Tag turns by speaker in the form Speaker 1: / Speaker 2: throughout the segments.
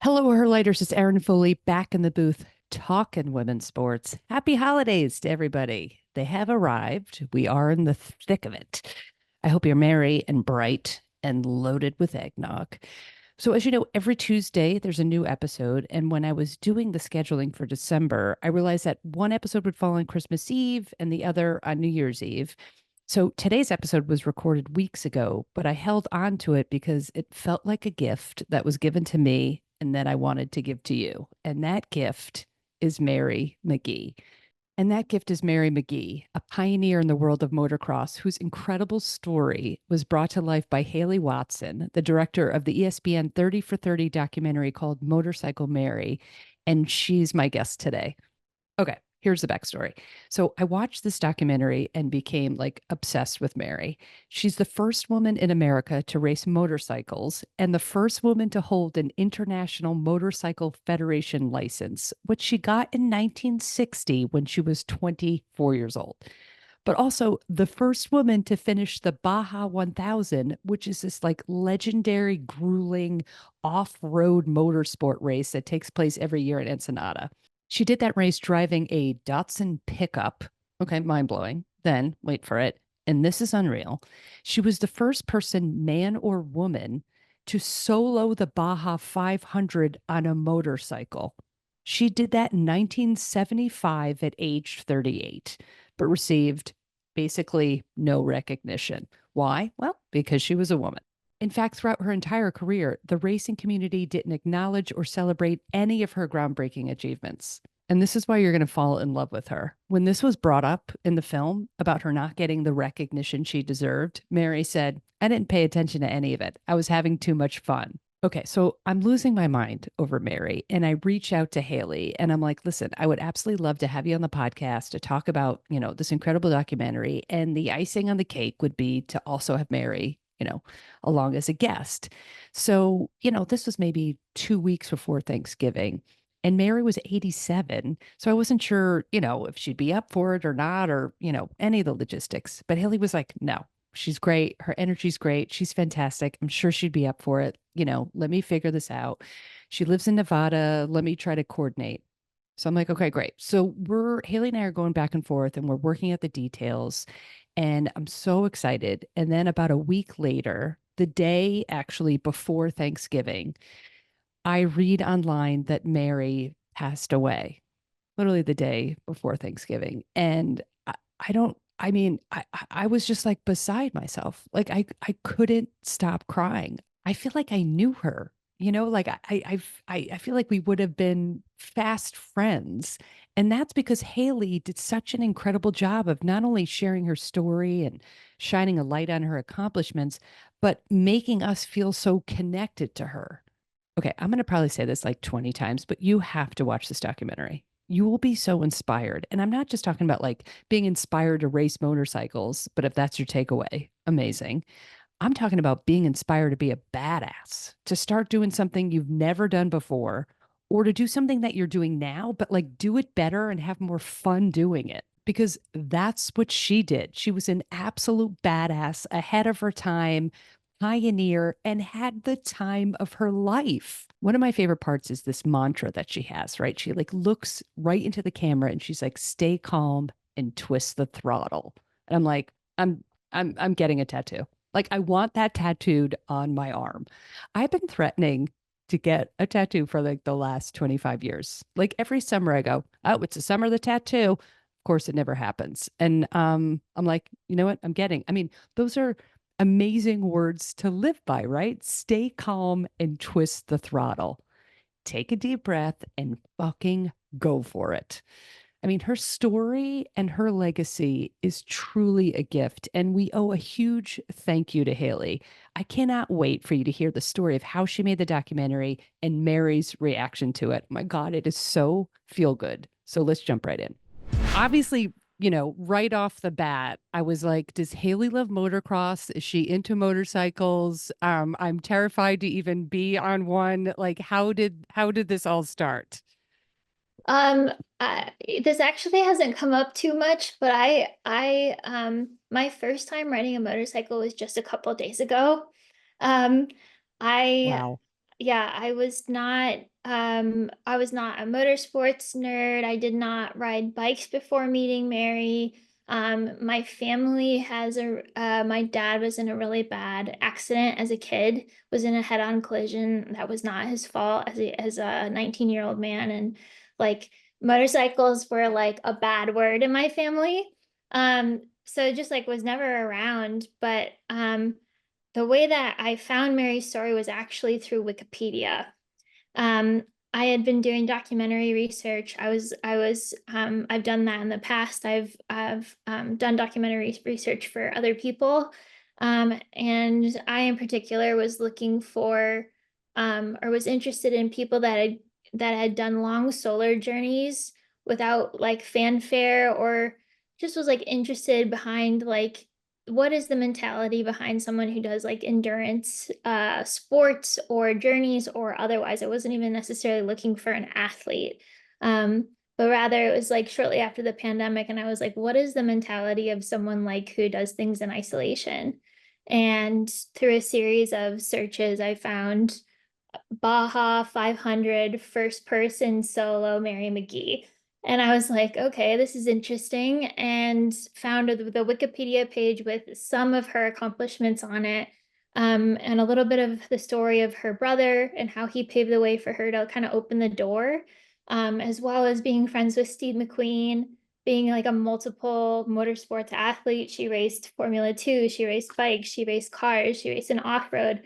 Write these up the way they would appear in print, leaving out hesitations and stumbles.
Speaker 1: Hello, Herlighters. It's Erin Foley back in the booth talking women's sports. Happy holidays to everybody. They have arrived. We are in the thick of it. I hope you're merry and bright and loaded with eggnog. So, as you know, every Tuesday there's a new episode. And when I was doing the scheduling for December, I realized that one episode would fall on Christmas Eve and the other on New Year's Eve. So today's episode was recorded weeks ago, but I held on to it because it felt like a gift that was given to me and that I wanted to give to you. And that gift is Mary McGee. And that gift is Mary McGee, a pioneer in the world of motocross whose incredible story was brought to life by Haley Watson, the director of the ESPN 30 for 30 documentary called Motorcycle Mary. And she's my guest today. Okay, here's the backstory. So I watched this documentary and became like obsessed with Mary. She's the first woman in America to race motorcycles and the first woman to hold an International Motorcycle Federation license, which she got in 1960 when she was 24 years old. But also the first woman to finish the Baja 1000, which is this like legendary, grueling off road motorsport race that takes place every year in Ensenada. She did that race driving a Datsun pickup. Okay, mind blowing. Then, wait for it. And this is unreal. She was the first person, man or woman, to solo the Baja 500 on a motorcycle. She did that in 1975 at age 38, but received basically no recognition. Why? Well, because she was a woman. In fact, throughout her entire career, the racing community didn't acknowledge or celebrate any of her groundbreaking achievements. And this is why you're going to fall in love with her. When this was brought up in the film about her not getting the recognition she deserved, Mary said, I didn't pay attention to any of it. I was having too much fun. Okay, so I'm losing my mind over Mary, and I reach out to Haley and I'm like, listen, I would absolutely love to have you on the podcast to talk about, this incredible documentary. And the icing on the cake would be to also have Mary, along as a guest. So, this was maybe 2 weeks before Thanksgiving. And Mary was 87. So I wasn't sure, if she'd be up for it or not, or, any of the logistics. But Haley was like, no, she's great. Her energy's great. She's fantastic. I'm sure she'd be up for it. Let me figure this out. She lives in Nevada. Let me try to coordinate. So I'm like, okay, great. So Haley and I are going back and forth and we're working at the details. And I'm so excited. And then about a week later, the day actually before Thanksgiving, I read online that Mary passed away, literally the day before Thanksgiving. And I don't, I mean, I was just like beside myself. Like I couldn't stop crying. I feel like I knew her, like I feel like we would have been fast friends. And that's because Haley did such an incredible job of not only sharing her story and shining a light on her accomplishments, but making us feel so connected to her. Okay, I'm going to probably say this like 20 times, but you have to watch this documentary. You will be so inspired. And I'm not just talking about like being inspired to race motorcycles, but if that's your takeaway, amazing. I'm talking about being inspired to be a badass, to start doing something you've never done before, or to do something that you're doing now, but like do it better and have more fun doing it. Because that's what she did. She was an absolute badass, ahead of her time, pioneer, and had the time of her life. One of my favorite parts is this mantra that she has, right? She like looks right into the camera and she's like, stay calm and twist the throttle. And I'm like, I'm getting a tattoo. Like I want that tattooed on my arm. I've been threatening to get a tattoo for like the last 25 years. Like every summer I go, oh, it's the summer of the tattoo. Of course it never happens. And I'm like, you know what? I mean, those are amazing words to live by, right? Stay calm and twist the throttle. Take a deep breath and fucking go for it. I mean, her story and her legacy is truly a gift, and we owe a huge thank you to Haley. I cannot wait for you to hear the story of how she made the documentary and Mary's reaction to it. My God, it is so feel good. So let's jump right in. Obviously, right off the bat, I was like, does Haley love motocross? Is she into motorcycles? I'm terrified to even be on one. Like, how did this all start?
Speaker 2: Um, this actually hasn't come up too much, but my first time riding a motorcycle was just a couple days ago. Um, I,
Speaker 1: Wow.
Speaker 2: yeah, I was not a motorsports nerd. I did not ride bikes before meeting Mary. My family has my dad was in a really bad accident as a kid, was in a head-on collision that was not his fault as a 19-year-old man. And like motorcycles were like a bad word in my family. So just like was never around, but the way that I found Mary's story was actually through Wikipedia. Um, I had been doing documentary research. I've done that in the past. I've done documentary research for other people. And I in particular was looking for, or was interested in people that had done long solar journeys without like fanfare, or just was like interested behind like what is the mentality behind someone who does like endurance sports or journeys or otherwise. I wasn't even necessarily looking for an athlete. But rather it was like shortly after the pandemic, and I was like, what is the mentality of someone like who does things in isolation? And through a series of searches, I found Baja 500 first person solo Mary McGee. And I was like, okay, this is interesting. And found the Wikipedia page with some of her accomplishments on it, and a little bit of the story of her brother and how he paved the way for her to kind of open the door, as well as being friends with Steve McQueen, being like a multiple motorsports athlete. She raced Formula 2, she raced bikes, she raced cars, she raced an off road.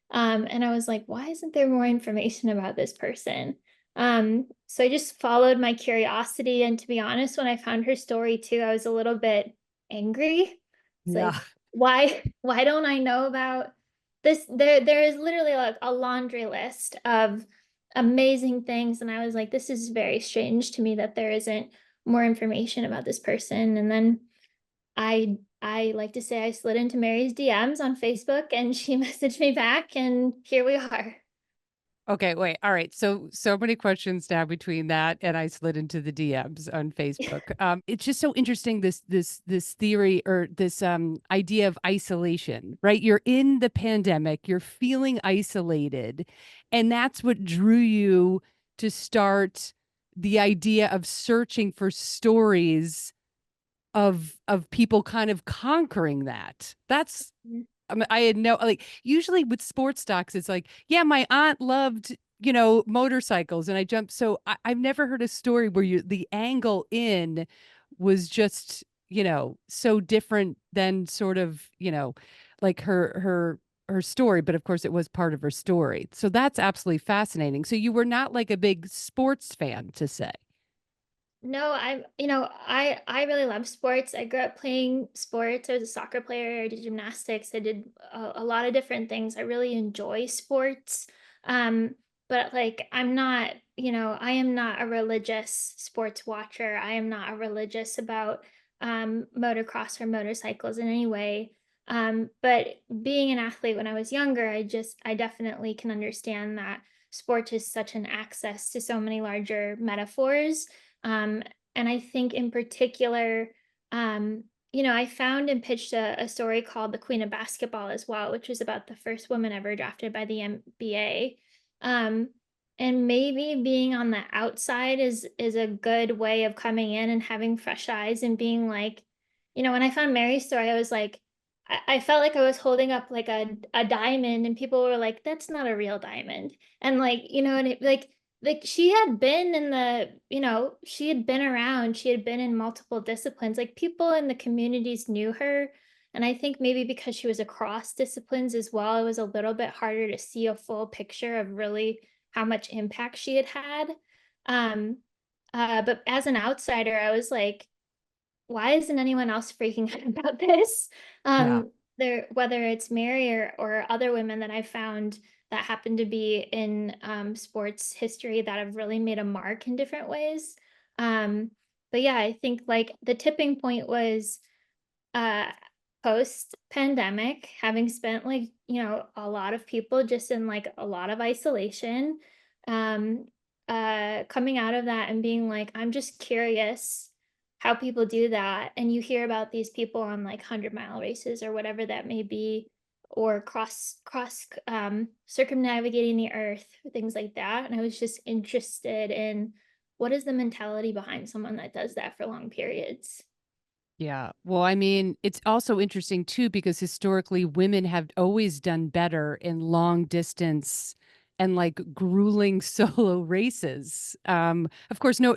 Speaker 2: And I was like, why isn't there more information about this person? So I just followed my curiosity. And to be honest, when I found her story too, I was a little bit angry. It's
Speaker 1: Yeah.
Speaker 2: like, why don't I know about this? There is literally like a laundry list of amazing things. And I was like, this is very strange to me that there isn't more information about this person. And then I like to say I slid into Mary's DMs on Facebook and she messaged me back, and here we are.
Speaker 1: Okay, wait. All right. So many questions now between that and I slid into the DMs on Facebook. It's just so interesting this theory or this idea of isolation, right? You're in the pandemic, you're feeling isolated, and that's what drew you to start the idea of searching for stories of people kind of conquering that. That's I mean, I had no like usually with sports stocks, it's like, yeah, my aunt loved, motorcycles and I jumped. So I've never heard a story where the angle in was just, so different than sort of, like her story, but of course it was part of her story. So that's absolutely fascinating. So you were not like a big sports fan to say.
Speaker 2: No, I really love sports. I grew up playing sports. I was a soccer player. I did gymnastics. I did a lot of different things. I really enjoy sports. Um, but like I am not a religious sports watcher. I am not a religious about motocross or motorcycles in any way. But being an athlete when I was younger, I definitely can understand that sport is such an access to so many larger metaphors. um, and I think in particular, I found and pitched a story called The Queen of Basketball as well, which was about the first woman ever drafted by the NBA. Um, and maybe being on the outside is a good way of coming in and having fresh eyes and being like, when I found Mary's story, I was like, I felt like I was holding up like a diamond, and people were like, that's not a real diamond. And like, and like she had been in she had been around, she had been in multiple disciplines, like people in the communities knew her. And I think maybe because she was across disciplines as well, it was a little bit harder to see a full picture of really how much impact she had had. um but as an outsider, I was like, why isn't anyone else freaking out about this?
Speaker 1: Yeah.
Speaker 2: Whether it's Mary or other women that I found that happen to be in sports history that have really made a mark in different ways. But yeah, I think like the tipping point was uh post pandemic, having spent like a lot of people just in like a lot of isolation, um coming out of that and being like, I'm just curious how people do that. And you hear about these people on like 100-mile races or whatever that may be, or circumnavigating the earth, things like that. And I was just interested in what is the mentality behind someone that does that for long periods.
Speaker 1: Yeah. Well, I mean, it's also interesting too, because historically women have always done better in long distance and like grueling solo races. Of course, no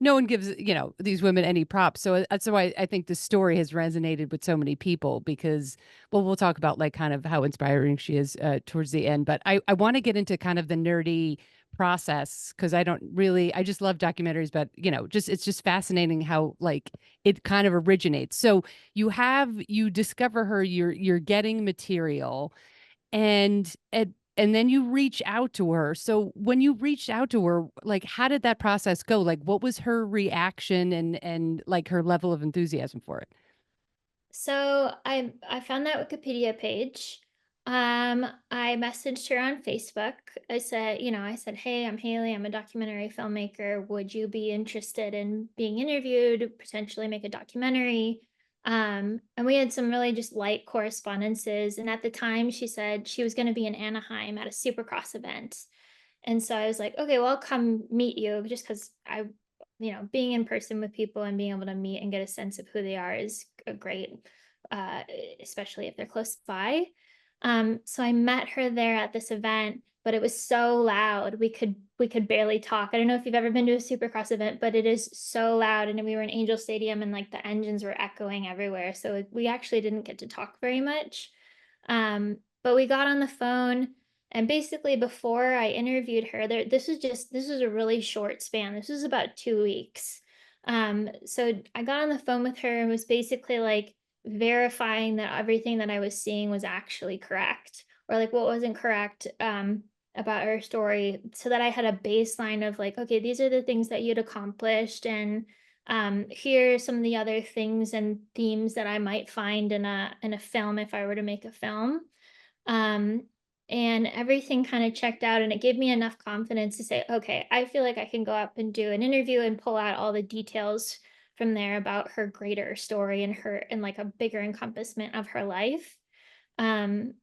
Speaker 1: one gives, these women any props. So that's why I think the story has resonated with so many people because, well, we'll talk about like kind of how inspiring she is towards the end. But I want to get into kind of the nerdy process because I just love documentaries, but it's just fascinating how like it kind of originates. So you discover her, you're getting material and then you reach out to her. So when you reached out to her, like how did that process go? Like what was her reaction and like her level of enthusiasm for it?
Speaker 2: So I found that Wikipedia page. I messaged her on Facebook. I said, "Hey, I'm Haley. I'm a documentary filmmaker. Would you be interested in being interviewed, potentially make a documentary?" And we had some really just light correspondences. And at the time, she said she was going to be in Anaheim at a Supercross event. And so I was like, okay, well, I'll come meet you just because being in person with people and being able to meet and get a sense of who they are is a great, uh, especially if they're close by. So I met her there at this event, but it was so loud we could barely talk. I don't know if you've ever been to a Supercross event, but it is so loud. And we were in Angel Stadium and like the engines were echoing everywhere, so we actually didn't get to talk very much. But we got on the phone, and basically before I interviewed her, this was a really short span. This was about 2 weeks. So I got on the phone with her and was basically like verifying that everything that I was seeing was actually correct, or like what wasn't correct about her story, so that I had a baseline of like, okay, these are the things that you'd accomplished, and here are some of the other things and themes that I might find in a film if I were to make a film. Um, and everything kind of checked out, and it gave me enough confidence to say, okay, I feel like I can go up and do an interview and pull out all the details from there about her greater story and her and like a bigger encompassment of her life. Um,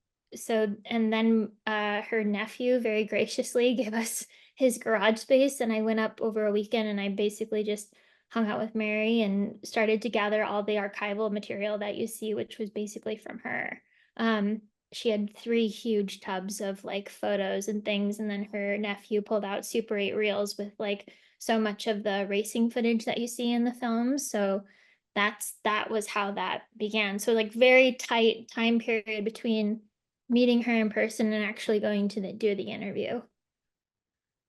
Speaker 2: and then her nephew very graciously gave us his garage space, and I went up over a weekend and I basically just hung out with Mary and started to gather all the archival material that you see, which was basically from her. Um, she had 3 huge tubs of like photos and things, and then her nephew pulled out Super 8 reels with like so much of the racing footage that you see in the films. So that was how that began. So like very tight time period between meeting her in person and actually going to do the interview.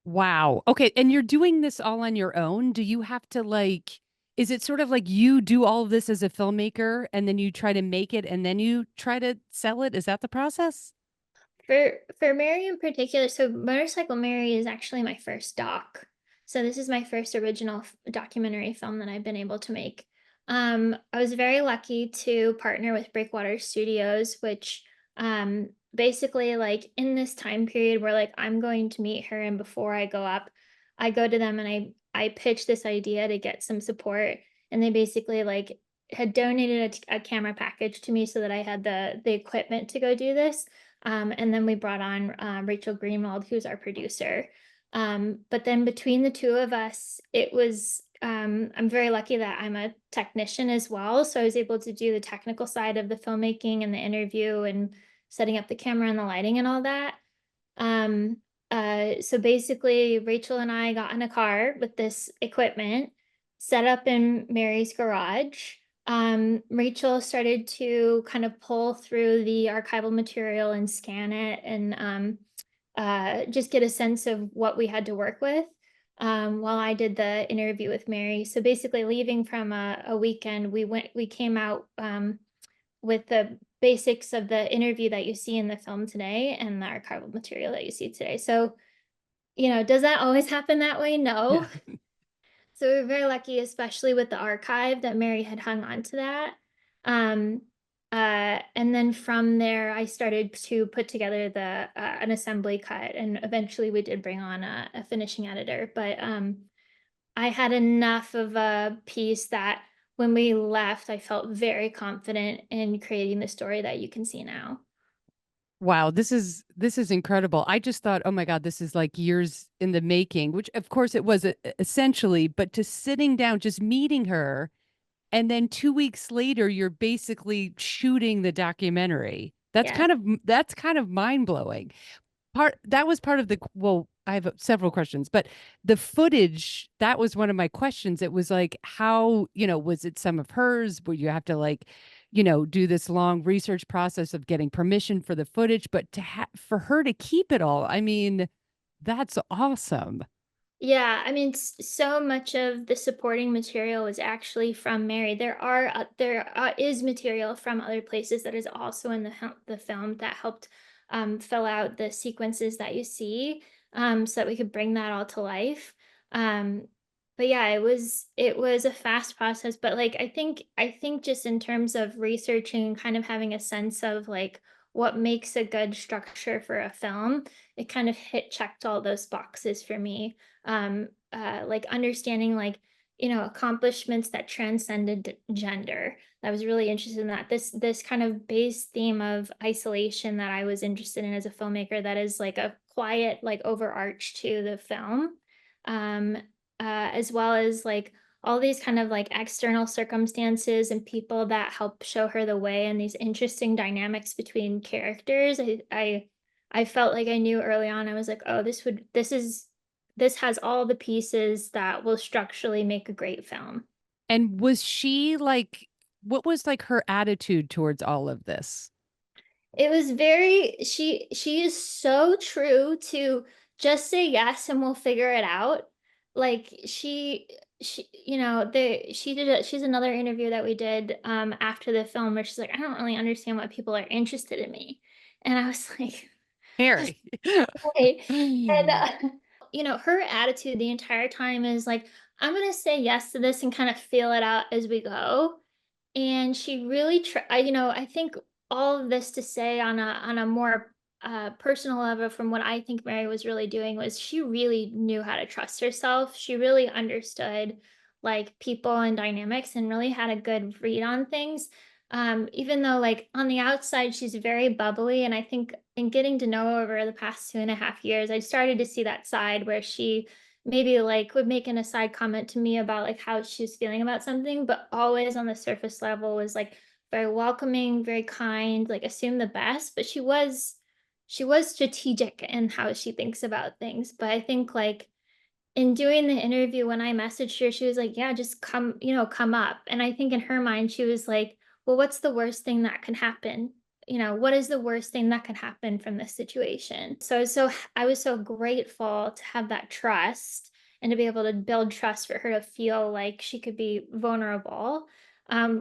Speaker 1: Wow. Okay. And you're doing this all on your own? Do you have to like, is it sort of like you do all of this as a filmmaker and then you try to make it and then you try to sell it? Is that the process?
Speaker 2: For Mary in particular, so Motorcycle Mary is actually my first doc. So this is my first original documentary film that I've been able to make. I was very lucky to partner with Breakwater Studios, which basically like in this time period where like I'm going to meet her, and before I go up, I go to them and I pitch this idea to get some support, and they basically like had donated a camera package to me so that I had the equipment to go do this. And then we brought on Rachel Greenwald, who's our producer. But then between the two of us, I'm very lucky that I'm a technician as well. So I was able to do the technical side of the filmmaking and the interview and setting up the camera and the lighting and all that. Um, so basically, Rachel and I got in a car with this equipment, set up in Mary's garage. Rachel started to kind of pull through the archival material and scan it, and just get a sense of what we had to work with while I did the interview with Mary. So basically, leaving from a weekend, we came out with the basics of the interview that you see in the film today and the archival material that you see today. So, does that always happen that way? No.
Speaker 1: Yeah.
Speaker 2: So we were very lucky, especially with the archive, that Mary had hung on to that. Um, and then from there, I started to put together an assembly cut, and eventually we did bring on a finishing editor. But I had enough of a piece that when we left, I felt very confident in creating the story that you can see now.
Speaker 1: Wow, this is incredible. I just thought, oh my God, this is like years in the making, which of course it was essentially, but to sitting down, just meeting her, and then 2 weeks later, you're basically shooting the documentary.
Speaker 2: Yeah.
Speaker 1: That's kind of mind blowing. That was part of the well, I have several questions, but the footage, that was one of my questions. It was like, how, was it some of hers? Would you have to like, do this long research process of getting permission for the footage, but for her to keep it all, I mean, that's awesome.
Speaker 2: Yeah, I mean, so much of the supporting material is actually from Mary. There is material from other places that is also in the film that helped fill out the sequences that you see, so that we could bring that all to life. Um, but yeah, it was a fast process. But like I think just in terms of researching and kind of having a sense of like what makes a good structure for a film, it kind of checked all those boxes for me. Like understanding like accomplishments that transcended gender. I was really interested in that. This kind of base theme of isolation that I was interested in as a filmmaker, that is like a quiet like overarch to the film, um, as well as like all these kind of like external circumstances and people that help show her the way, and these interesting dynamics between characters. I felt like I knew early on. I was like, oh, this has all the pieces that will structurally make a great film.
Speaker 1: And was she like, what was like her attitude towards all of this?
Speaker 2: It was very she is so true to just say yes and we'll figure it out. Like she she's another interview that we did after the film where she's like, I don't really understand why people are interested in me. And I was like,
Speaker 1: Harry.
Speaker 2: right. And her attitude the entire time is like, I'm gonna say yes to this and kind of feel it out as we go. And she really I think all of this to say on a more personal level, from what I think Mary was really doing, was she really knew how to trust herself. She really understood like people and dynamics and really had a good read on things. Even though like on the outside she's very bubbly, and I think in getting to know her over the past 2.5 years, I started to see that side where she maybe like would make an aside comment to me about like how she's feeling about something, but always on the surface level was like very welcoming, very kind, like assume the best. But she was strategic in how she thinks about things. But I think like in doing the interview, when I messaged her, she was like, yeah, just come, come up. And I think in her mind, she was like, well, what's the worst thing that can happen? What is the worst thing that can happen from this situation? So I was so grateful to have that trust and to be able to build trust for her to feel like she could be vulnerable,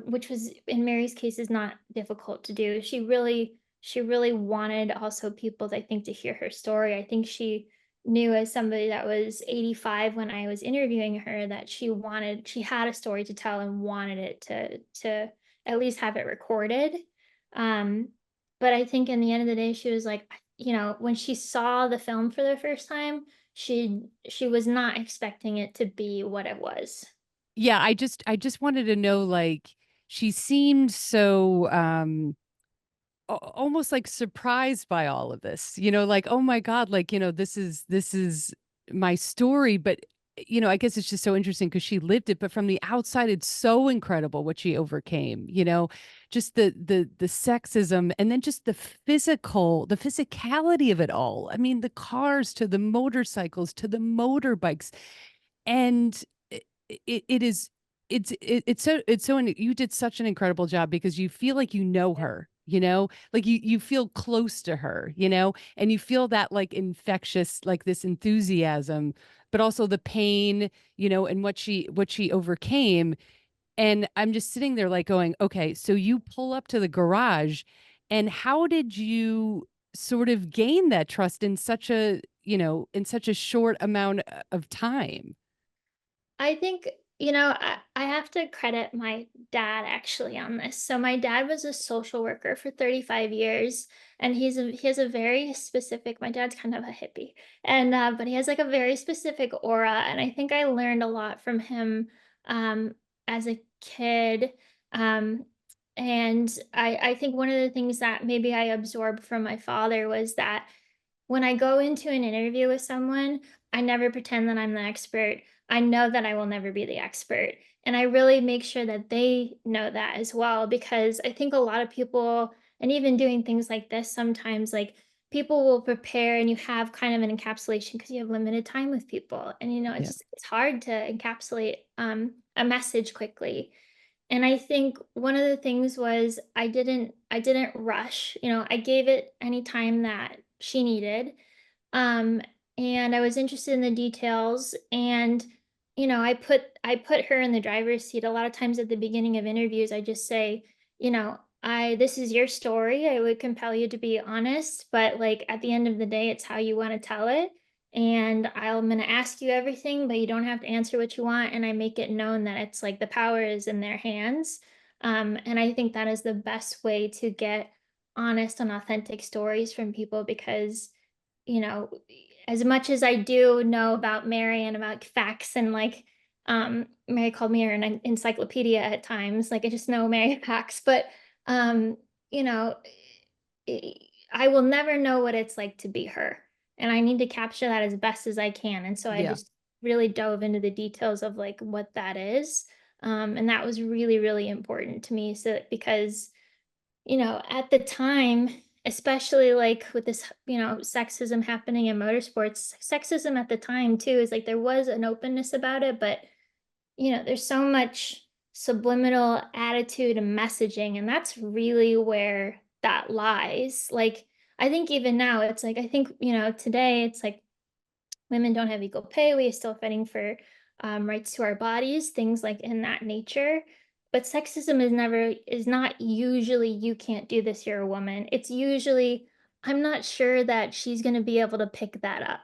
Speaker 2: which was in Mary's case is not difficult to do. She really wanted also people, I think, to hear her story. I think she knew, as somebody that was 85 when I was interviewing her, that she had a story to tell and wanted it to at least have it recorded. Um, but I think in the end of the day, she was like, when she saw the film for the first time, she was not expecting it to be what it was.
Speaker 1: Yeah, I just wanted to know, like, she seemed so almost like surprised by all of this, like, oh my God, like, this is my story. But I guess it's just so interesting because she lived it, but from the outside it's so incredible what she overcame, just the sexism, and then just the physicality of it all. I mean, the cars to the motorcycles to the motorbikes. And it is it's so you did such an incredible job because you feel like her, like you feel close to her, and you feel that like infectious, like this enthusiasm, but also the pain, and what she overcame. And I'm just sitting there like going, okay, so you pull up to the garage, and how did you sort of gain that trust in such a short amount of time?
Speaker 2: I think, I have to credit my dad actually on this. So my dad was a social worker for 35 years, and he has a very specific, my dad's kind of a hippie. And but he has like a very specific aura, and I think I learned a lot from him as a kid. Um And I think one of the things that maybe I absorbed from my father was that when I go into an interview with someone, I never pretend that I'm the expert. I know that I will never be the expert. And I really make sure that they know that as well, because I think a lot of people, and even doing things like this, sometimes like people will prepare and you have kind of an encapsulation because you have limited time with people. And,
Speaker 1: Yeah.
Speaker 2: it's hard to encapsulate a message quickly. And I think one of the things was I didn't rush. I gave it any time that she needed. Um, and I was interested in the details, and I put her in the driver's seat. A lot of times at the beginning of interviews, I just say, I this is your story. I would compel you to be honest, but like at the end of the day, it's how you want to tell it. And I'm gonna ask you everything, but you don't have to answer what you want. And I make it known that it's like the power is in their hands. And I think that is the best way to get honest and authentic stories from people because you know, as much as I do know about Mary and about facts and like, Mary called me an encyclopedia at times, like I just know Mary facts, but, um, you know, I I will never know what it's like to be her. And I need to capture that as best as I can. And so I
Speaker 1: Yeah.
Speaker 2: just really dove into the details of like what that is. And that was really, really important to me. So because at the time, especially like with this, sexism happening in motorsports, sexism at the time too is like there was an openness about it, but there's so much subliminal attitude and messaging, and that's really where that lies. Like, I think even now, it's like, I think, today it's like women don't have equal pay. We are still fighting for rights to our bodies, things like in that nature. But sexism is not usually you can't do this. You're a woman. It's usually I'm not sure that she's going to be able to pick that up.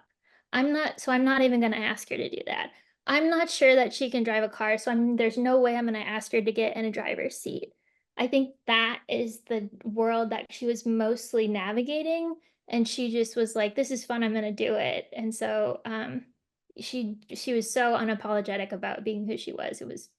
Speaker 2: I'm not even going to ask her to do that. I'm not sure that she can drive a car, so there's no way I'm going to ask her to get in a driver's seat. I think that is the world that she was mostly navigating, and she just was like, this is fun, I'm gonna do it. And so she was so unapologetic about being who she was. It was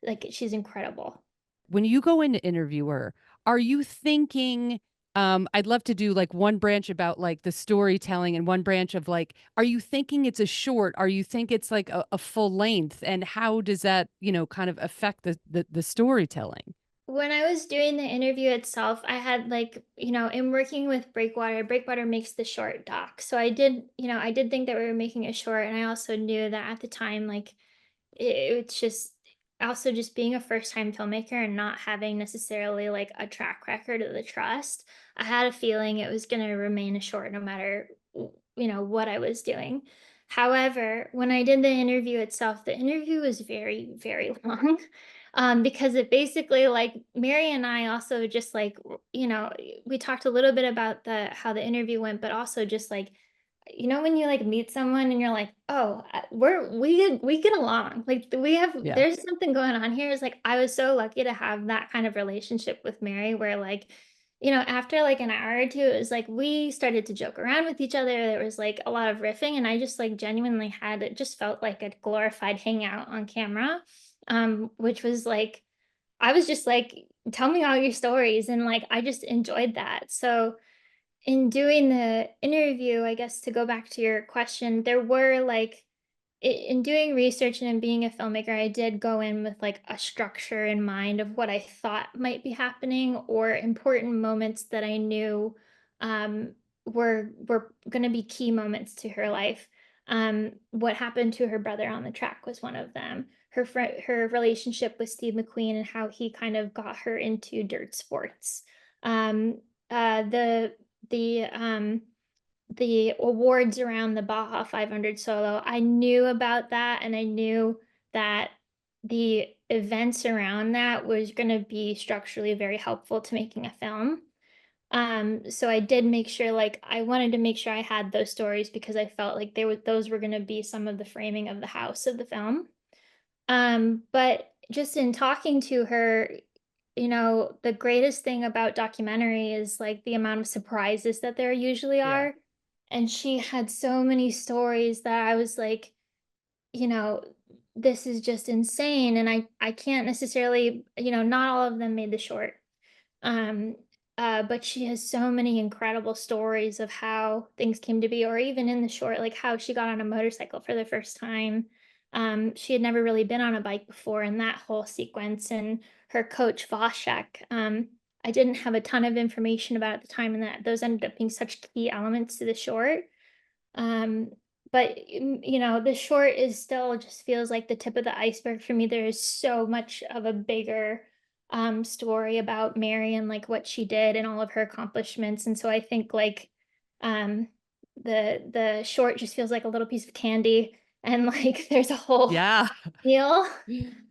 Speaker 2: like she's incredible.
Speaker 1: When you go in to interview her, are you thinking, I'd love to do like one branch about like the storytelling and one branch of like, are you thinking it's a short? Are you think it's like a full length? And how does that, kind of affect the storytelling?
Speaker 2: When I was doing the interview itself, I had like, in working with Breakwater makes the short doc. So I did think that we were making a short, and I also knew that at the time, like it's just also just being a first time filmmaker and not having necessarily like a track record of the trust. I had a feeling it was going to remain a short no matter what I was doing. However, when I did the interview itself, the interview was very, very long. Because it basically like Mary and I also just like we talked a little bit about the how the interview went, but also just like when you like meet someone and you're like, oh, we get along. Like
Speaker 1: Yeah.
Speaker 2: there's something going on here. Is like I was so lucky to have that kind of relationship with Mary, where like, after like an hour or two, it was like we started to joke around with each other. There was like a lot of riffing, and I just like genuinely had it just felt like a glorified hangout on camera, which was like I was just like, tell me all your stories, and like I just enjoyed that. So in doing the interview, I guess to go back to your question, there were like in doing research and in being a filmmaker, I did go in with like a structure in mind of what I thought might be happening or important moments that I knew um, were going to be key moments to her life. What happened to her brother on the track was one of them. Her relationship with Steve McQueen and how he kind of got her into dirt sports. Um, the the the awards around the Baja 500 solo, I knew about that, and I knew that the events around that was going to be structurally very helpful to making a film. So I did make sure, like, I wanted to make sure I had those stories because I felt like those were going to be some of the framing of the house of the film. But just in talking to her, the greatest thing about documentary is like the amount of surprises that there usually
Speaker 1: Yeah.
Speaker 2: are. And she had so many stories that I was like, you know, this is just insane. And I can't necessarily, not all of them made the short. Um, but she has so many incredible stories of how things came to be, or even in the short, like how she got on a motorcycle for the first time. She had never really been on a bike before, and that whole sequence, and her coach Voshek. I didn't have a ton of information about at the time, and that those ended up being such key elements to the short. Um, but the short is still just feels like the tip of the iceberg for me. There is so much of a bigger story about Mary and like what she did and all of her accomplishments. And so I think like um the short just feels like a little piece of candy, and like there's a whole
Speaker 1: Yeah.
Speaker 2: deal.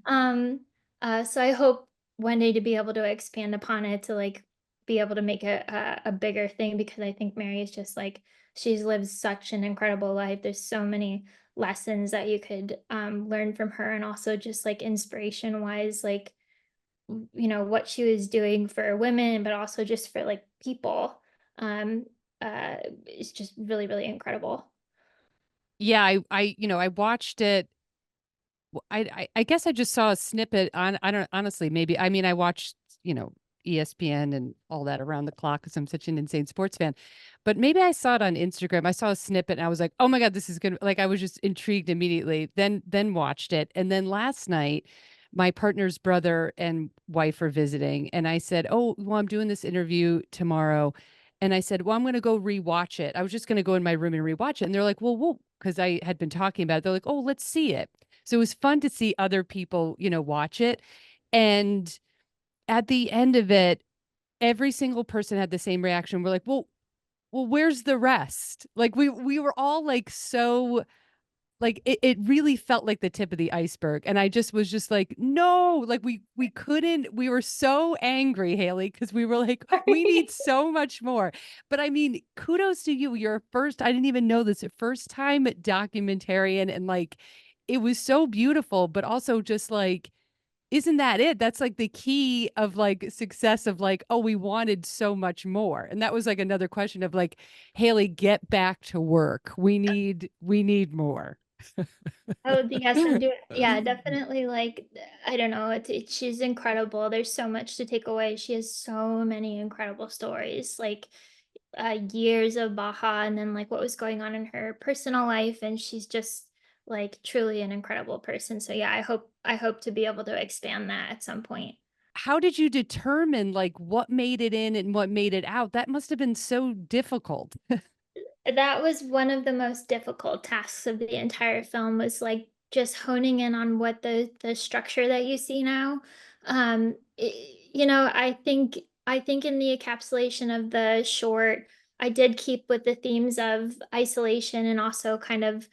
Speaker 2: Um, so I hope one day to be able to expand upon it, to like be able to make it a bigger thing, because I think Mary is just like, she's lived such an incredible life. There's so many lessons that you could learn from her, and also just like inspiration wise, like what she was doing for women, but also just for like people. Um, is just really, really incredible.
Speaker 1: Yeah, I watched it. I guess I just saw a snippet on, I don't honestly, maybe, I mean, I watched, ESPN and all that around the clock because I'm such an insane sports fan. But maybe I saw it on Instagram. I saw a snippet and I was like, "Oh my God, this is good." Like I was just intrigued immediately. Then watched it. And then last night my partner's brother and wife are visiting and I said, "Oh, well, I'm doing this interview tomorrow." And I said, "Well, I'm going to go rewatch it." I was just going to go in my room and rewatch it. And they're like, "Well, because I had been talking about it. They're like, "Oh, let's see it." So it was fun to see other people, watch it. And at the end of it, every single person had the same reaction. We're like, well, where's the rest? Like we were all like so like it really felt like the tip of the iceberg. And I just was just like, no, like we couldn't, we were so angry, Haley, because we were like, we need so much more. But I mean, kudos to you. You're first, I didn't even know this, first time documentarian, and like it was so beautiful, but also just like, isn't that it? That's like the key of like success of like, oh, we wanted so much more. And that was like another question of like, Haley, get back to work. We need more.
Speaker 2: Oh, yes, I'm doing, yeah, definitely, like, I don't know, she's incredible. There's so much to take away. She has so many incredible stories, like, years of Baja, and then like what was going on in her personal life, and she's just like truly an incredible person. So yeah, I hope to be able to expand that at some point.
Speaker 1: How did you determine like what made it in and what made it out? That must have been so difficult.
Speaker 2: That was one of the most difficult tasks of the entire film, was like just honing in on what the structure that you see now. I think in the encapsulation of the short, I did keep with the themes of isolation, and also kind of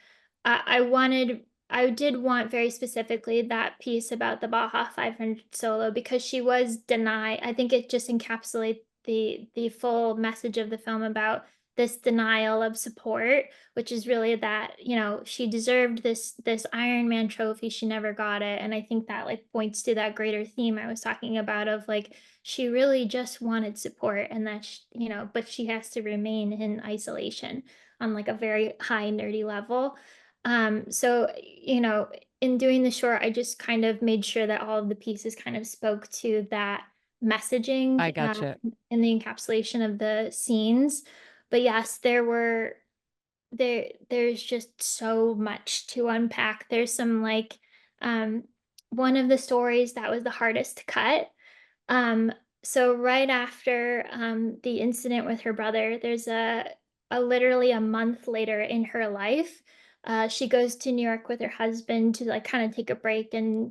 Speaker 2: I did want very specifically that piece about the Baja 500 solo, because she was denied. I think it just encapsulates the full message of the film about this denial of support, which is really that, she deserved this Iron Man trophy, she never got it. And I think that like points to that greater theme I was talking about, of like, she really just wanted support, and that but she has to remain in isolation on like a very high nerdy level. So in doing the short, I just kind of made sure that all of the pieces kind of spoke to that
Speaker 1: I
Speaker 2: messaging,
Speaker 1: gotcha.
Speaker 2: in the encapsulation of the scenes. But yes, there's just so much to unpack. There's some like um one of the stories that was the hardest to cut. Um so right after the incident with her brother, there's a literally a month later in her life. She goes to New York with her husband to like kind of take a break and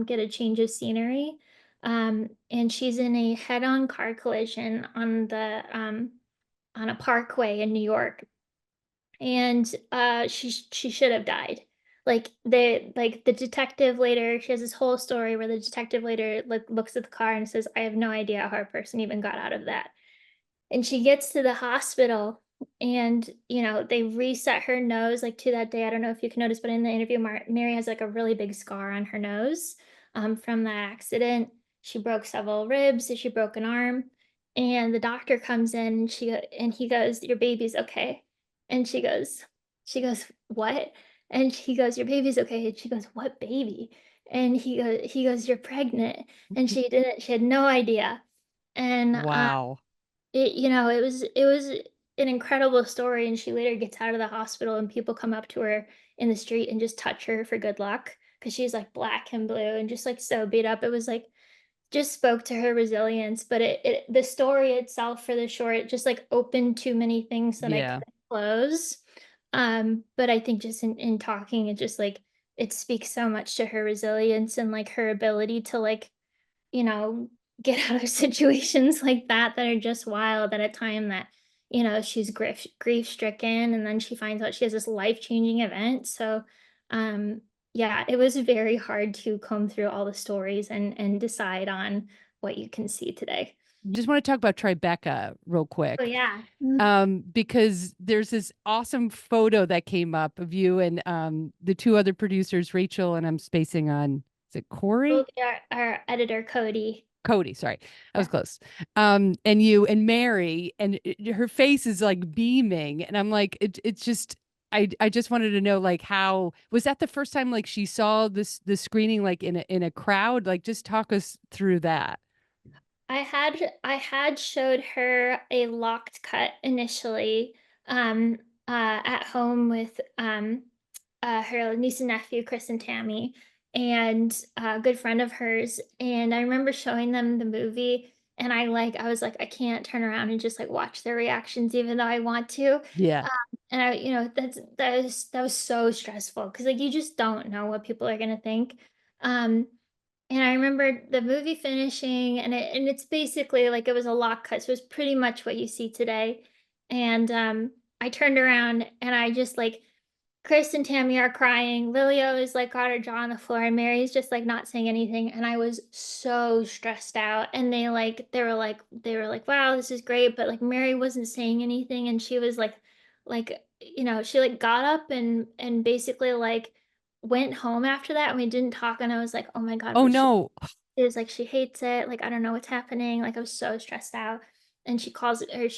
Speaker 2: get a change of scenery. And she's in a head-on car collision on a parkway in New York, and she should have died. Like the detective later, she has this whole story where the detective later like looks at the car and says, "I have no idea how a person even got out of that." And she gets to the hospital, and they reset her nose like to that day. I don't know if you can notice, but in the interview, Mary has like a really big scar on her nose from that accident. She broke several ribs, she broke an arm. And the doctor comes in, and he goes, "Your baby's okay." And she goes, "What?" And he goes, "Your baby's okay." And she goes, "What baby?" And he goes, "You're pregnant." And she had no idea. And
Speaker 1: Wow.
Speaker 2: it was an incredible story. And she later gets out of the hospital, and people come up to her in the street and just touch her for good luck because she's like black and blue and just like so beat up. It was like just spoke to her resilience. But the story itself for the short just like opened too many things that I
Speaker 1: Yeah.
Speaker 2: couldn't close. But I think just in talking, it just like it speaks so much to her resilience and like her ability to like, you know, get out of situations like that are just wild at a time that, she's grief stricken, and then she finds out she has this life-changing event. So, um, yeah, it was very hard to comb through all the stories and decide on what you can see today.
Speaker 1: Just want to talk about Tribeca real
Speaker 2: Oh
Speaker 1: quick.
Speaker 2: yeah.
Speaker 1: Because there's this awesome photo that came up of you and the two other producers, Rachel, and I'm spacing on, is it
Speaker 2: Oh,
Speaker 1: Corey?
Speaker 2: yeah, our editor Cody.
Speaker 1: Cody, sorry. I was
Speaker 2: Yeah.
Speaker 1: close. And you and Mary, and her face is like beaming. And I'm like, it's just, I just wanted to know, like, how was that the first time like she saw the screening like in a crowd? Like, just talk us through that.
Speaker 2: I had showed her a locked cut initially, at home with her niece and nephew, Chris and Tammy, and a good friend of hers. And I remember showing them the movie, and I was like, I can't turn around and just like watch their reactions, even though I want to.
Speaker 1: Yeah.
Speaker 2: And that was so stressful because like you just don't know what people are gonna think. Um, and I remember the movie finishing, and it's basically like it was a lock cut, so it's pretty much what you see today. And I turned around and I just like Chris and Tammy are crying. Lilio is like got her jaw on the floor, and Mary's just like not saying anything. And I was so stressed out. And they were like, wow, this is great. But like Mary wasn't saying anything, and she was like, she like got up and basically like went home after that, and we didn't talk. And I was like, oh my God,
Speaker 1: Oh
Speaker 2: what
Speaker 1: no.
Speaker 2: is like she hates it. Like I don't know what's happening. Like I was so stressed out. And she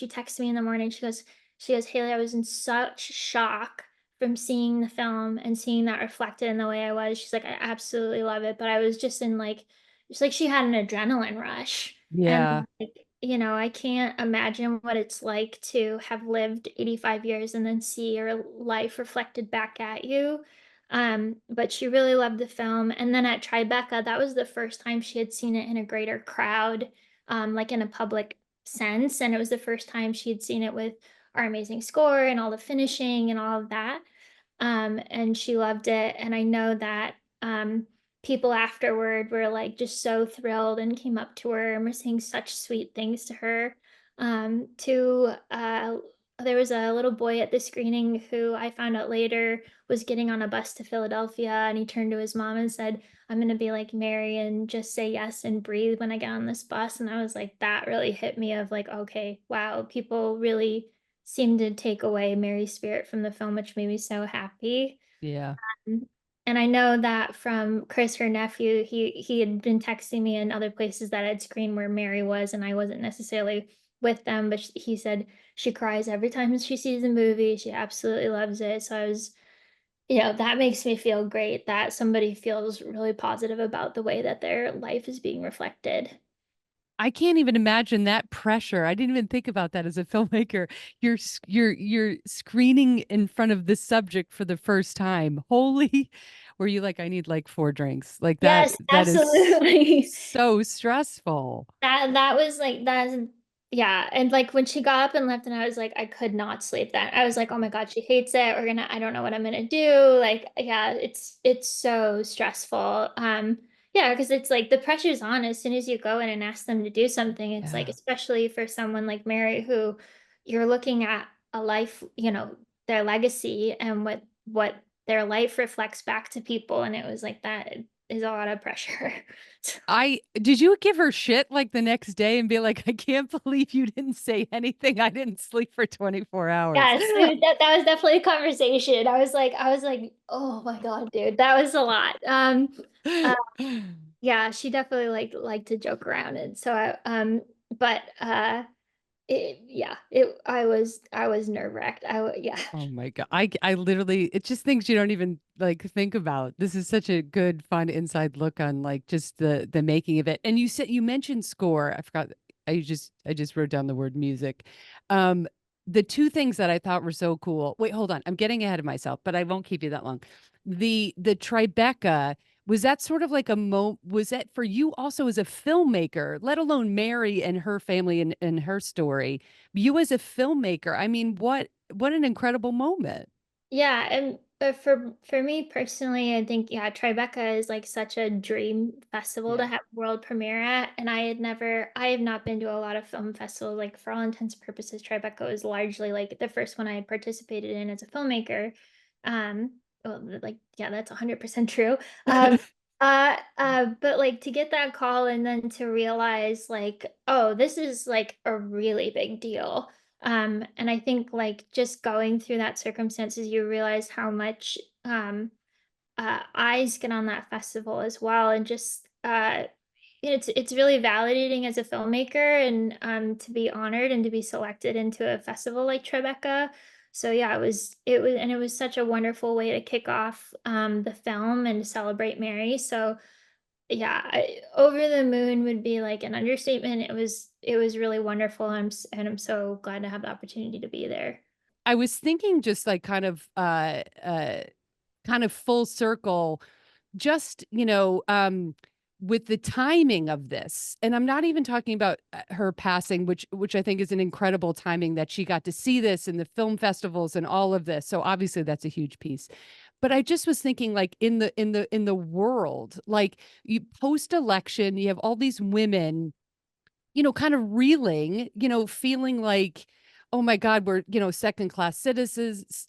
Speaker 2: texts me in the morning. She goes, Haley, I was in such shock from seeing the film and seeing that reflected in the way I was. She's like, I absolutely love it. But I was just in like it's like she had an adrenaline rush. And
Speaker 1: Yeah.
Speaker 2: like, I can't imagine what it's like to have lived 85 years and then see your life reflected back at you. But she really loved the film. And then at Tribeca, that was the first time she had seen it in a greater crowd, like in a public sense. And it was the first time she had seen it with our amazing score and all the finishing and all of that. And she loved it. And I know that people afterward were like just so thrilled and came up to her and were saying such sweet things to her. To There was a little boy at the screening who I found out later was getting on a bus to Philadelphia, and he turned to his mom and said, I'm gonna be like Mary and just say yes and breathe when I get on this bus. And I was like, that really hit me of like, okay, wow, people really seemed to take away Mary's spirit from the film, which made me so happy.
Speaker 1: Yeah.
Speaker 2: Um, And I know that from Chris, her nephew, he had been texting me in other places that had screened where Mary was, and I wasn't necessarily with them, but he said she cries every time she sees the movie. She absolutely loves it. So that makes me feel great that somebody feels really positive about the way that their life is being reflected.
Speaker 1: I can't even imagine that pressure. I didn't even think about that as a filmmaker. You're screening in front of this subject for the first time. Holy, were you like, I need like four drinks. Like that
Speaker 2: Yes,
Speaker 1: that is
Speaker 2: absolutely.
Speaker 1: so stressful.
Speaker 2: That was like that's yeah. And like when she got up and left, and I was like, I could not sleep then. I was like, oh my God, she hates it. I don't know what I'm gonna do. Like, yeah, it's so stressful. Yeah, because it's like the pressure's on as soon as you go in and ask them to do something. It's like,
Speaker 1: Yeah.
Speaker 2: especially for someone like Mary, who you're looking at a life, their legacy and what their life reflects back to people. And it was like that is a lot of pressure.
Speaker 1: I did you give her shit like the next day and be like, I can't believe you didn't say anything. I didn't sleep for 24 hours.
Speaker 2: Yes, that was definitely a conversation. I was like, oh my God, dude, that was a lot. Uh, yeah, she definitely liked to joke around, and so but I was nerve-wracked. Yeah.
Speaker 1: Oh my God. I literally, it's just things you don't even like think about. This is such a good, fun inside look on like just the making of it. And you mentioned score. I forgot. I just wrote down the word music. Um, the two things that I thought were so cool. Wait, hold on. I'm getting ahead of myself, but I won't keep you that long. The Tribeca, was that sort of like was that for you also as a filmmaker, let alone Mary and her family and her story, you as a filmmaker? I mean, what an incredible moment.
Speaker 2: Yeah, and for me personally, I think yeah, Tribeca is like such a dream festival to
Speaker 1: Yeah.
Speaker 2: have world premiere at, and I have not been to a lot of film festivals. Like for all intents and purposes, Tribeca was largely like the first one I had participated in as a filmmaker. Well, like yeah, that's 100% true. Um, but like to get that call and then to realize like, oh, this is like a really big deal. And I think like just going through that circumstances, you realize how much eyes get on that festival as well, and just it's really validating as a filmmaker, and to be honored and to be selected into a festival like Tribeca. So yeah, it was such a wonderful way to kick off the film and to celebrate Mary. So yeah, over the moon would be like an understatement. It was really wonderful. And I'm so glad to have the opportunity to be there.
Speaker 1: I was thinking just like kind of full circle, just, with the timing of this. And I'm not even talking about her passing, which I think is an incredible timing that she got to see this in the film festivals and all of this. So obviously that's a huge piece. But I just was thinking like in the world, like you post election, you have all these women, kind of reeling, feeling like, oh my God, we're, second class citizens,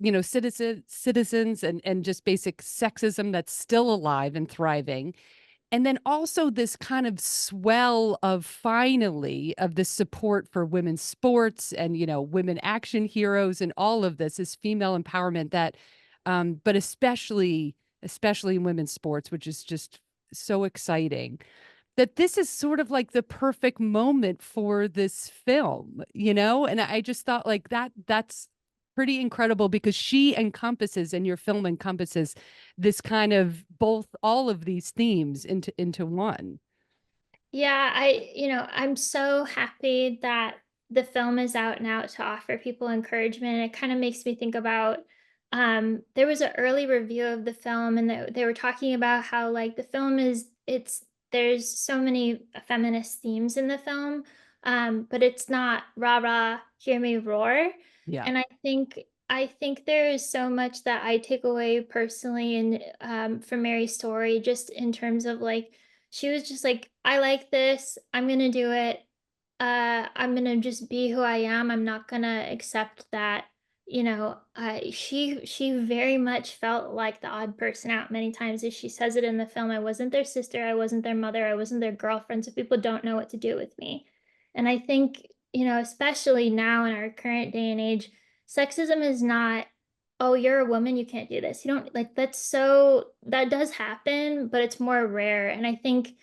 Speaker 1: citizens and just basic sexism that's still alive and thriving. And then also this kind of swell of finally of the support for women's sports and, women action heroes and all of this female empowerment that, but especially in women's sports, which is just so exciting that this is sort of like the perfect moment for this film, And I just thought like that's pretty incredible because she encompasses and your film encompasses this kind of both all of these themes into one.
Speaker 2: Yeah, I'm so happy that the film is out now to offer people encouragement. It kind of makes me think about there was an early review of the film, and they were talking about how like the film is it's there's so many feminist themes in the film, but it's not rah rah, hear me roar.
Speaker 1: Yeah.
Speaker 2: And I think there is so much that I take away personally and from Mary's story, just in terms of like she was just like, I like this. I'm gonna do it. I'm gonna just be who I am. I'm not gonna accept that, she very much felt like the odd person out many times, as she says it in the film. I wasn't their sister, I wasn't their mother, I wasn't their girlfriend, so people don't know what to do with me. And I think, especially now in our current day and age, sexism is not, oh, you're a woman, you can't do this. You don't like that does happen, but it's more rare. And I think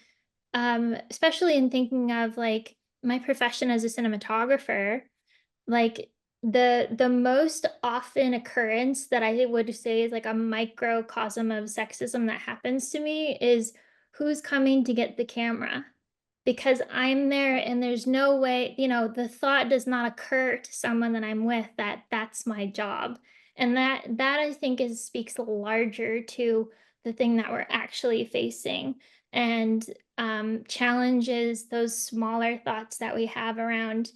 Speaker 2: especially in thinking of like my profession as a cinematographer, like the most often occurrence that I would say is like a microcosm of sexism that happens to me is who's coming to get the camera, because I'm there and there's no way, the thought does not occur to someone that I'm with that that's my job. And that I think is speaks larger to the thing that we're actually facing, and challenges those smaller thoughts that we have around,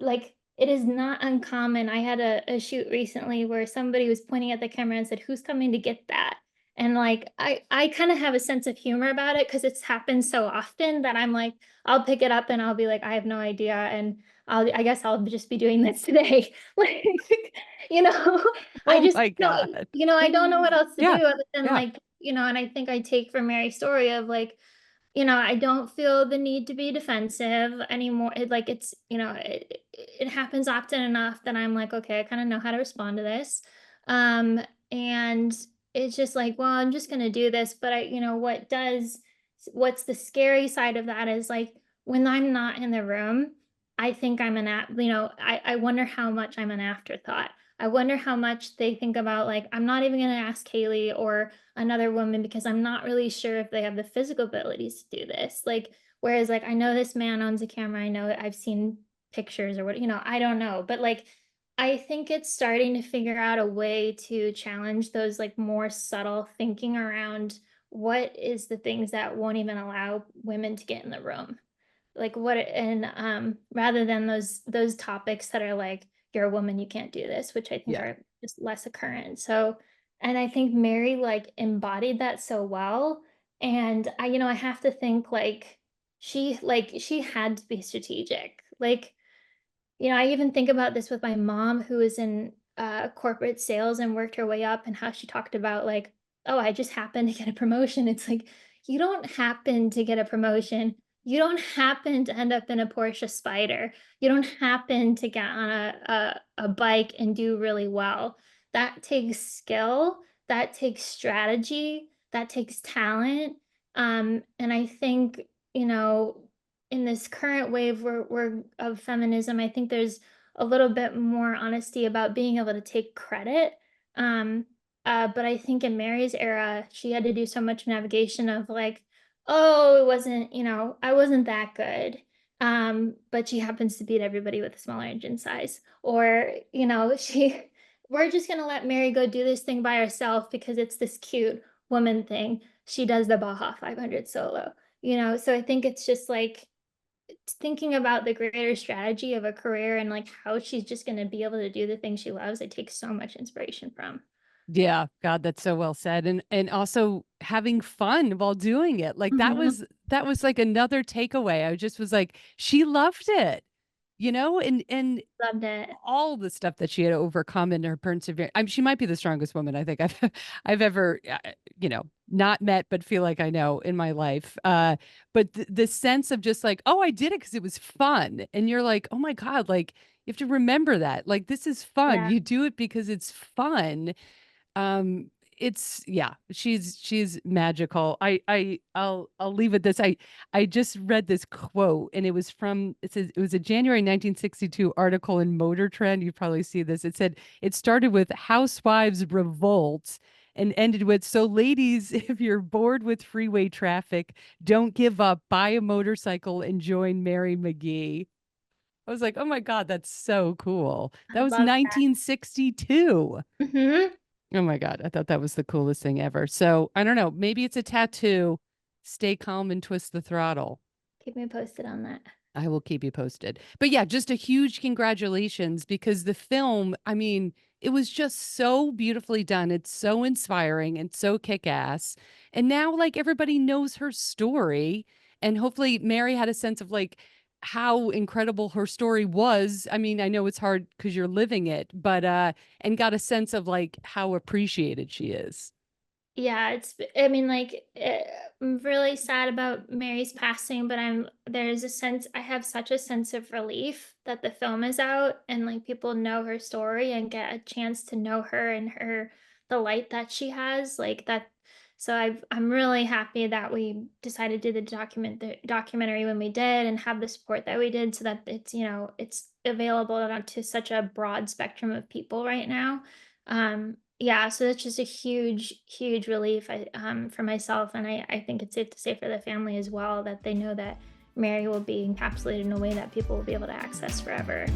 Speaker 2: like it is not uncommon. I had a shoot recently where somebody was pointing at the camera and said, "Who's coming to get that?" And like I kind of have a sense of humor about it because it's happened so often that I'm like, I'll pick it up and I'll be like, I have no idea, and I guess I'll just be doing this today. Like, you know, I
Speaker 1: Oh
Speaker 2: just
Speaker 1: my God.
Speaker 2: I don't know what else to
Speaker 1: Yeah.
Speaker 2: do other than
Speaker 1: Yeah.
Speaker 2: like, and I think I take from Mary's story of like, I don't feel the need to be defensive anymore. It happens often enough that I'm like, okay, I kind of know how to respond to this. Um, and it's just like, well, I'm just gonna do this. But what's the scary side of that is like when I'm not in the room, I think I wonder how much I'm an afterthought. I wonder how much they think about like, I'm not even gonna ask Haley or another woman because I'm not really sure if they have the physical abilities to do this. Like, Whereas like I know this man owns a camera. I know I've seen pictures or what, I don't know. But like I think it's starting to figure out a way to challenge those like more subtle thinking around what is the things that won't even allow women to get in the room. Like what, and rather than those topics that are like, you're a woman, you can't do this, which I think
Speaker 1: Yeah.
Speaker 2: are just less occurrent. So, and I think Mary like embodied that so well. And I have to think she had to be strategic. Like, I even think about this with my mom who is in corporate sales and worked her way up, and how she talked about like, oh, I just happened to get a promotion. It's like, you don't happen to get a promotion. You don't happen to end up in a Porsche Spider. You don't happen to get on a bike and do really well. That takes skill, that takes strategy, that takes talent. And I think, you know, in this current wave we're of feminism, I think there's a little bit more honesty about being able to take credit. Um, but I think in Mary's era, she had to do so much navigation of like, oh, it wasn't, I wasn't that good. But she happens to beat everybody with a smaller engine size. Or, we're just gonna let Mary go do this thing by herself because it's this cute woman thing. She does the Baja 500 solo, so I think it's just like thinking about the greater strategy of a career and like how she's just going to be able to do the thing she loves. I take so much inspiration from.
Speaker 1: Yeah, God, that's so well said. And also having fun while doing it. Like
Speaker 2: Mhm.
Speaker 1: that was like another takeaway. I just was like, she loved it, and
Speaker 2: Loved it.
Speaker 1: all the stuff that she had overcome in her perseverance. She might be the strongest woman I think I've I've ever not met, but feel like I know in my life. But the sense of just like, oh, I did it because it was fun, and you're like, oh my God, like you have to remember that, like this is fun.
Speaker 2: Yeah.
Speaker 1: You do it because it's fun. It's yeah, she's magical. I'll leave it this. I just read this quote and it says it was a January 1962 article in Motor Trend. You probably see this. It said it started with housewives revolt and ended with, so ladies, if you're bored with freeway traffic, don't give up, buy a motorcycle and join Mary McGee. I was like, oh my God, that's so cool.
Speaker 2: I
Speaker 1: That was
Speaker 2: love that.
Speaker 1: 1962.
Speaker 2: Hmm.
Speaker 1: Oh my God. I thought that was the coolest thing ever. So I don't know. Maybe it's a tattoo. Stay calm and twist the throttle.
Speaker 2: Keep me posted on that.
Speaker 1: I will keep you posted. But yeah, just a huge congratulations because the film, I mean, it was just so beautifully done. It's so inspiring and so kick ass. And now, like, everybody knows her story. And hopefully, Mary had a sense of like how incredible her story was. I mean, I know it's hard because you're living it, but, and got a sense of like how appreciated she is.
Speaker 2: Yeah, I mean, like, I'm really sad about Mary's passing, but I have such a sense of relief that the film is out and like people know her story and get a chance to know her and the light that she has, like that. So I'm really happy that we decided to do the documentary when we did and have the support that we did so that it's available to such a broad spectrum of people right now. Yeah, so that's just a huge, huge relief for myself, and I think it's safe to say for the family as well that they know that Mary will be encapsulated in a way that people will be able to access forever.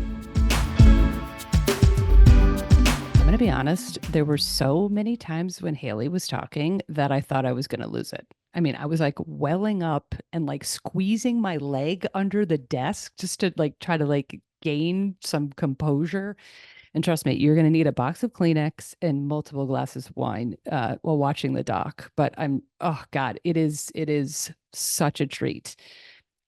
Speaker 1: I'm going to be honest, there were so many times when Haley was talking that I thought I was going to lose it. I mean, I was like welling up and like squeezing my leg under the desk just to like try to like gain some composure. And trust me, you're going to need a box of Kleenex and multiple glasses of wine while watching the doc. But oh God, it is such a treat.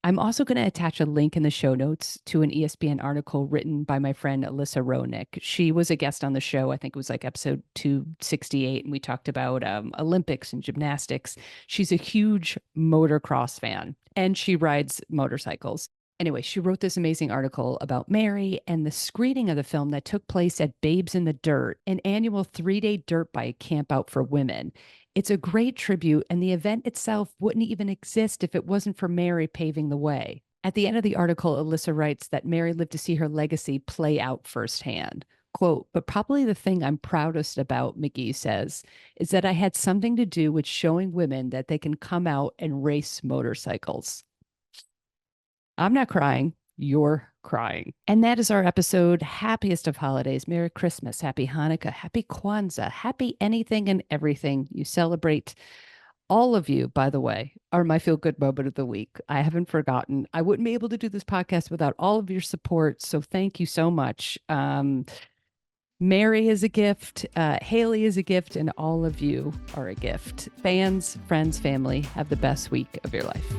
Speaker 1: I'm also going to attach a link in the show notes to an ESPN article written by my friend Alyssa Ronick. She was a guest on the show. I think it was like episode 268, and we talked about Olympics and gymnastics. She's a huge motocross fan, and she rides motorcycles. Anyway, she wrote this amazing article about Mary and the screening of the film that took place at Babes in the Dirt, an annual 3-day dirt bike camp out for women. It's a great tribute, and the event itself wouldn't even exist if it wasn't for Mary paving the way. At the end of the article, Alyssa writes that Mary lived to see her legacy play out firsthand. Quote, but probably the thing I'm proudest about, McGee says, is that I had something to do with showing women that they can come out and race motorcycles. I'm not crying. You're crying. And that is our episode. Happiest of holidays. Merry Christmas. Happy Hanukkah. Happy Kwanzaa. Happy anything and everything you celebrate. All of you, by the way, are my feel good moment of the week. I haven't forgotten. I wouldn't be able to do this podcast without all of your support. So thank you so much. Mary is a gift. Haley is a gift. And all of you are a gift. Fans, friends, family, have the best week of your life.